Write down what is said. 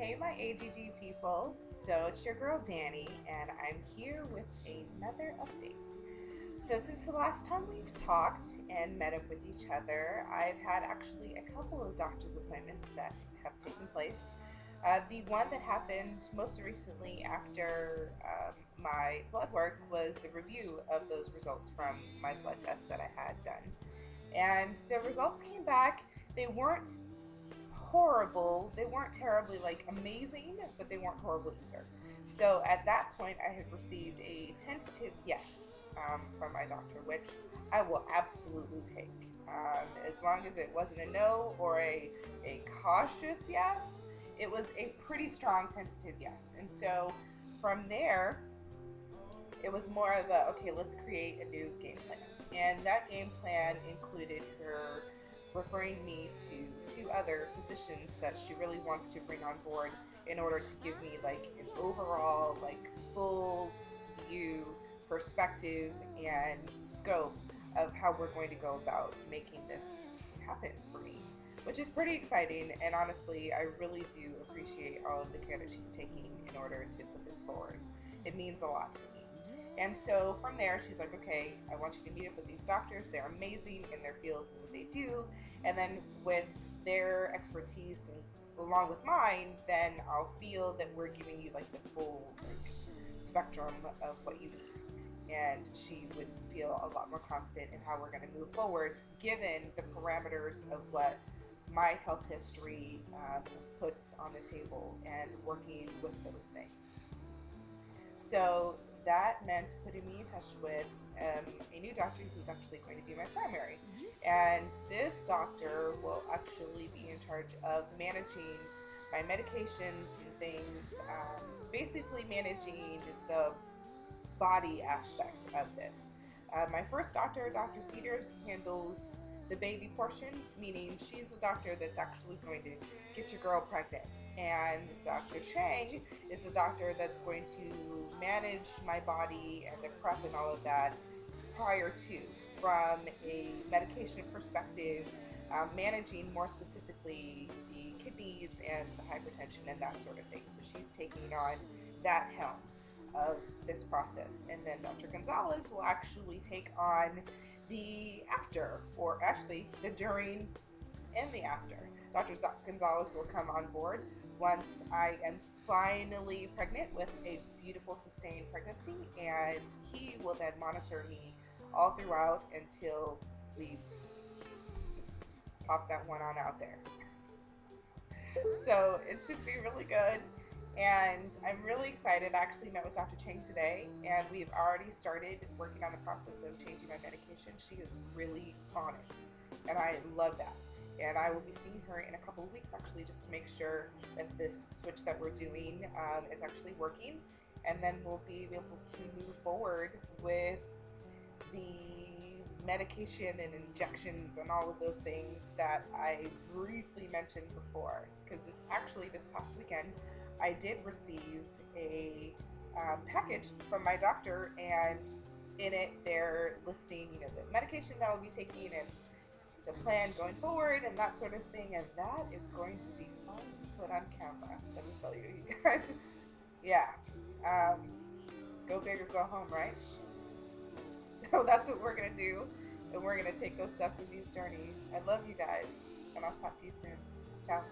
Hey my AGG people, so it's your girl Dani and I'm here with another update. So since the last time we've talked and met up with each other, I've had actually a couple of doctor's appointments that have taken place. The one that happened most recently after my blood work was the review of those results from my blood test that I had done. And the results came back. They weren't horrible. They weren't terribly amazing, but they weren't horrible either. So at that point, I had received a tentative yes from my doctor, which I will absolutely take. As long as it wasn't a no or a cautious yes, it was a pretty strong tentative yes. And so from there, it was more of a, okay, let's create a new game plan. And that game plan included her referring me to two other physicians that she really wants to bring on board in order to give me an overall full view, perspective, and scope of how we're going to go about making this happen for me, which is pretty exciting. And honestly, I really do appreciate all of the care that she's taking in order to put this forward. It means a lot to me. And so from there, she's like, okay, I want you to meet up with these doctors. They're amazing in their field and what they do. And then with their expertise and along with mine, then I'll feel that we're giving you the full spectrum of what you need. And she would feel a lot more confident in how we're going to move forward, given the parameters of what my health history puts on the table and working with those things. So that meant putting me in touch with a new doctor who's actually going to be my primary. And this doctor will actually be in charge of managing my medications and things, basically managing the body aspect of this. My first doctor, Dr. Cedars, handles the baby portion, meaning she's the doctor that's actually going to get your girl pregnant. And Dr. Chang is the doctor that's going to manage my body and the prep and all of that prior to, from a medication perspective, managing more specifically the kidneys and the hypertension and that sort of thing. So she's taking on that helm of this process. And then Dr. Gonzalez will actually take on the after, or actually the during and the after. Dr. Gonzalez will come on board once I am finally pregnant with a beautiful sustained pregnancy, and he will then monitor me all throughout until we just pop that one on out there. So it should be really good. And I'm really excited. I actually met with Dr. Chang today, and we've already started working on the process of changing my medication. She is really on it, and I love that. And I will be seeing her in a couple of weeks, actually, just to make sure that this switch that we're doing is actually working. And then we'll be able to move forward with the medication and injections and all of those things that I briefly mentioned before. Because it's actually this past weekend, I did receive a package from my doctor, and in it they're listing, the medication that I'll be taking and the plan going forward and that sort of thing. And that is going to be fun to put on camera. Let me tell you guys. Yeah. Go big or go home, right? So that's what we're gonna do, and we're gonna take those steps in these journeys. I love you guys, and I'll talk to you soon. Ciao.